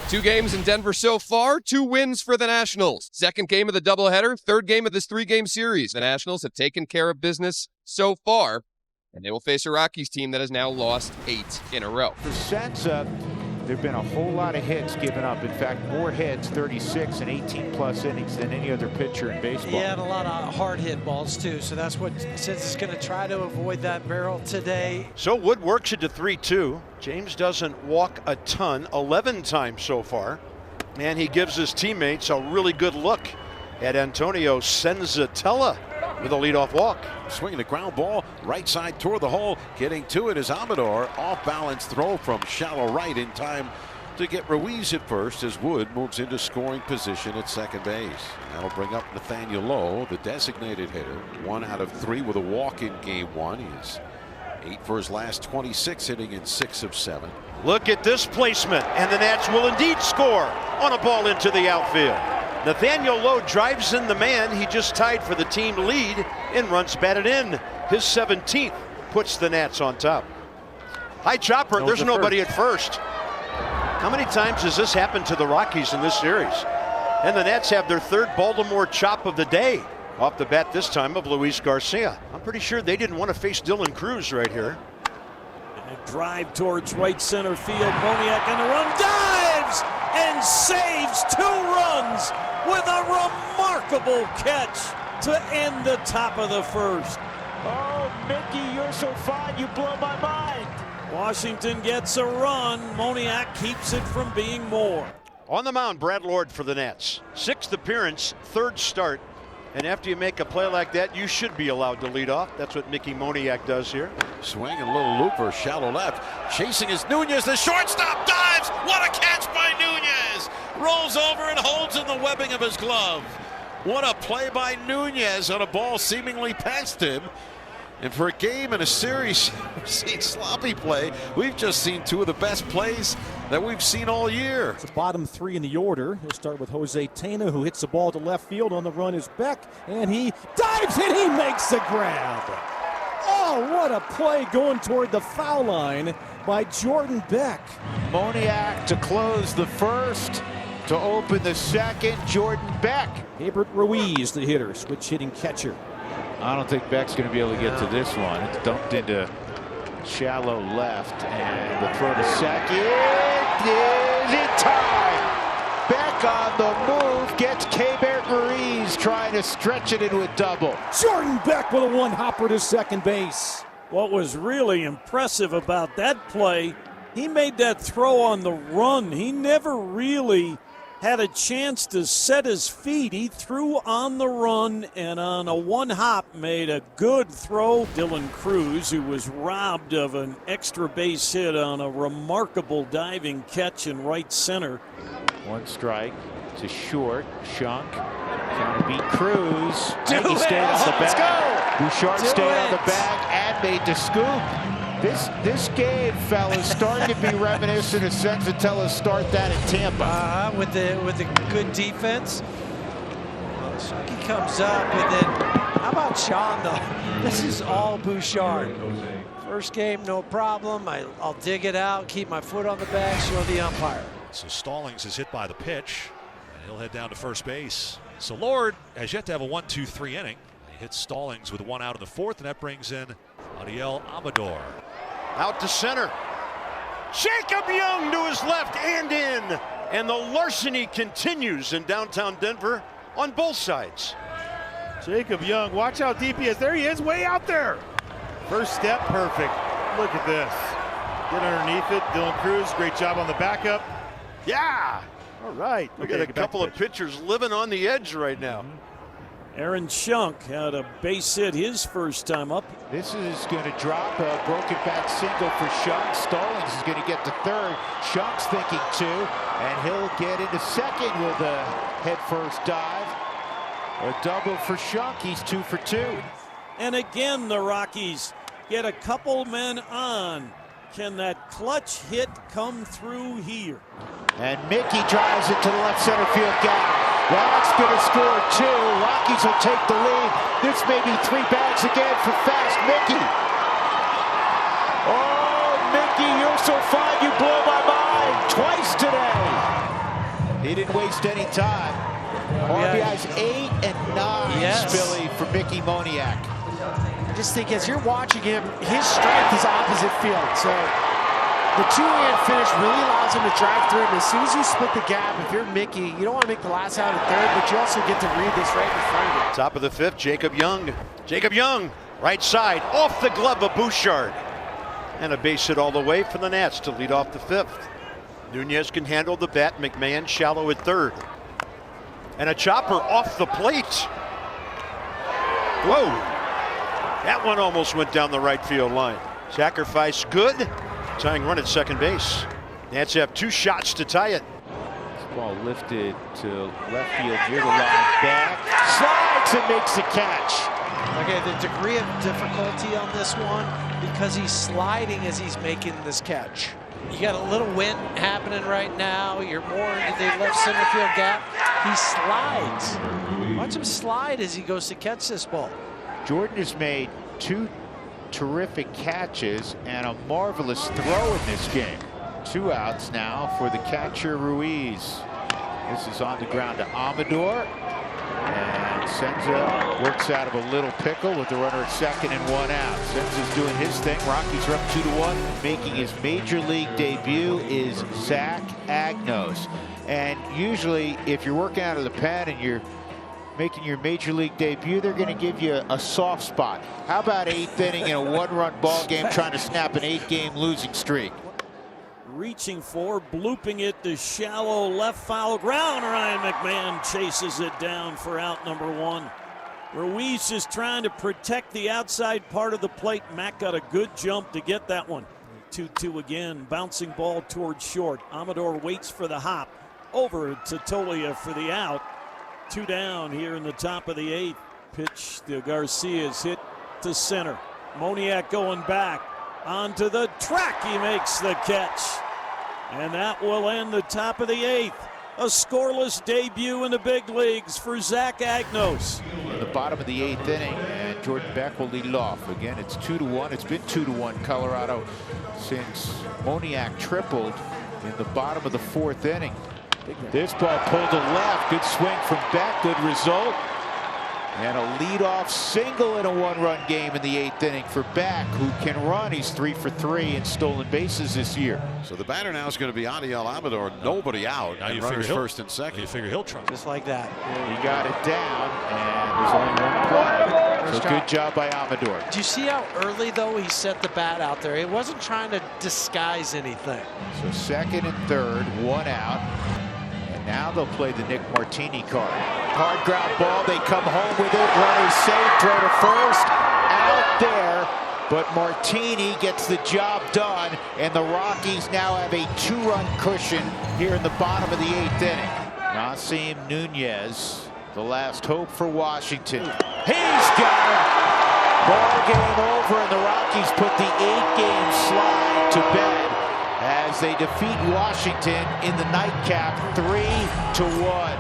2 games in Denver so far, 2 wins for the Nationals. Second game of the doubleheader, third game of this 3-game series. The Nationals have taken care of business so far, and they will face a Rockies team that has now lost 8 in a row. The sense of there have been a whole lot of hits given up. In fact, more hits, 36 and 18-plus innings than any other pitcher in baseball. Yeah, and a lot of hard hit balls, too. So that's what Sids is going to try to avoid that barrel today. So Wood works it to 3-2. James doesn't walk a ton, 11 times so far. And he gives his teammates a really good look at Antonio Senzatella with a leadoff walk. Swinging the ground ball right side toward the hole. Getting to it is Amador. Off balance throw from shallow right in time to get Ruiz at first as Wood moves into scoring position at second base. That'll bring up Nathaniel Lowe, the designated hitter. 1 out of 3 with a walk in game 1. He is 8 for his last 26, hitting in 6 of 7. Look at this placement, and the Nats will indeed score on a ball into the outfield. Nathaniel Lowe drives in the man he just tied for the team lead in runs batted in. His 17th puts the Nats on top. High chopper, there's nobody at first. How many times has this happened to the Rockies in this series? And the Nats have their 3rd Baltimore chop of the day. Off the bat this time of Luis Garcia. I'm pretty sure they didn't want to face Dylan Cruz right here. A drive towards right center field. Moniak on the run, dives and saves 2 runs with a remarkable catch to end the top of the 1st. Oh, Mickey, you're so fine, you blow my mind. Washington gets a run. Moniak keeps it from being more. On the mound, Brad Lord for the Nats. 6th appearance, 3rd start. And after you make a play like that, you should be allowed to lead off. That's what Mickey Moniak does here. Swing and a little looper, shallow left. Chasing is Nunez. The shortstop dives. What a catch by Nunez. Rolls over and holds in the webbing of his glove. What a play by Nunez on a ball seemingly past him. And for a game and a series, we've seen sloppy play. We've just seen 2 of the best plays that we've seen all year. It's the bottom 3 in the order. He'll start with Jose Tena, who hits the ball to left field. On the run is Beck, and he dives and he makes the grab. Oh, what a play going toward the foul line by Jordan Beck. Moniak to close the 1st. To open the 2nd, Jordan Beck. Gabriel Ruiz, the hitter, switch hitting catcher. I don't think Beck's going to be able to get to this one. It's dumped into shallow left, and the throw to second is in time. Beck on the move, gets Gabriel Ruiz trying to stretch it into a double. Jordan Beck with a 1-hopper to second base. What was really impressive about that play, he made that throw on the run. He never really had a chance to set his feet. He threw on the run and on a 1-hop made a good throw. Dylan Cruz, who was robbed of an extra base hit on a remarkable diving catch in right center. 1 strike to short. Shunk trying to beat Cruz. He stayed on the bag. Bouchard stayed on the bag and made the scoop. This game, fellas, starting to be reminiscent of Senzatella's start that in Tampa. With the good defense. He comes up, and then how about Sean though? This is all Bouchard. First game, no problem. I'll dig it out, keep my foot on the bag, show the umpire. So Stallings is hit by the pitch, and he'll head down to first base. So Lord has yet to have a 1-2-3 inning. He hits Stallings with 1 out in the 4th, and that brings in Adiel Amador. Out to center. Jacob Young to his left and in. And the larceny continues in downtown Denver on both sides. Jacob Young, watch how deep he is. There he is, way out there. First step, perfect. Look at this. Get underneath it. Dylan Cruz, great job on the backup. Yeah. All right. Look at a couple of pitchers living on the edge right now. Aaron Shunk had a base hit his first time up. This is going to drop a broken back single for Shunk. Stallings is going to get to 3rd. Shunk's thinking 2, and he'll get into 2nd with a head first dive. A double for Shunk. He's 2 for 2. And again, the Rockies get a couple men on. Can that clutch hit come through here? And Mickey drives it to the left center field gap. Rock's going to score 2. Rockies will take the lead. This may be 3 bags again for fast Mickey. Oh, Mickey, you're so fine, you blow my mind. Twice today. He didn't waste any time. RBIs 8 and 9, Billy, for Mickey Moniak. I just think as you're watching him, his strength is opposite field. So the two-hand finish really allows him to drive through. And as soon as you split the gap, if you're Mickey, you don't want to make the last out at third, but you also get to read this right in front of you. Top of the fifth, Jacob Young. Jacob Young, right side, off the glove of Bouchard. And a base hit all the way for the Nats to lead off the fifth. Nunez can handle the bat. McMahon shallow at third. And a chopper off the plate. Whoa. That one almost went down the right field line. Sacrifice good. Tying run at second base. Nats have 2 shots to tie it. This ball lifted to left field near the line. Back. Slides and makes the catch. Okay, the degree of difficulty on this one, because he's sliding as he's making this catch. You got a little wind happening right now. You're more into the left center field gap. He slides. Watch him slide as he goes to catch this ball. Jordan has made 2 terrific catches and a marvelous throw in this game. 2 outs now for the catcher Ruiz. This is on the ground to Amador. And Senza works out of a little pickle with the runner at second and 1 out. Senza's doing his thing. Rockies are up 2-1. Making his major league debut is Zach Agnos. And usually if you're working out of the pen and you're making your major league debut, they're going to give you a soft spot. How about 8th inning in a 1-run ball game trying to snap an 8-game losing streak? Reaching for, blooping it to shallow left foul ground. Ryan McMahon chases it down for out number 1. Ruiz is trying to protect the outside part of the plate. Mac got a good jump to get that one. 2-2 again, bouncing ball towards short. Amador waits for the hop. Over to Tolia for the out. 2 down here in the top of the 8th. Pitch to Garcia is hit to center. Moniak going back. Onto the track, he makes the catch. And that will end the top of the 8th. A scoreless debut in the big leagues for Zach Agnos. In the bottom of the 8th inning, and Jordan Beck will lead it off. Again, it's 2-1. It's been 2-1 Colorado since Moniak tripled in the bottom of the 4th inning. This ball pulled to left. Good swing from Beck. Good result. And a leadoff single in a 1-run game in the 8th inning for Beck, who can run. He's 3 for 3 in stolen bases this year. So the batter now is going to be Adiel Amador. Nobody out. Now you runners figure first and second. You figure he'll try. Just like that. He got it down, and there's only 1 play. So good job by Amador. Do you see how early, though, he set the bat out there? He wasn't trying to disguise anything. So second and third, 1 out. Now they'll play the Nick Martini card. Hard ground ball, they come home with it. Runner safe, throw to first. Out there, but Martini gets the job done, and the Rockies now have a 2-run cushion here in the bottom of the 8th inning. Nasim Nunez, the last hope for Washington. He's got it! Ball game over, and the Rockies put the 8-game slide to bed as they defeat Washington in the nightcap 3-1.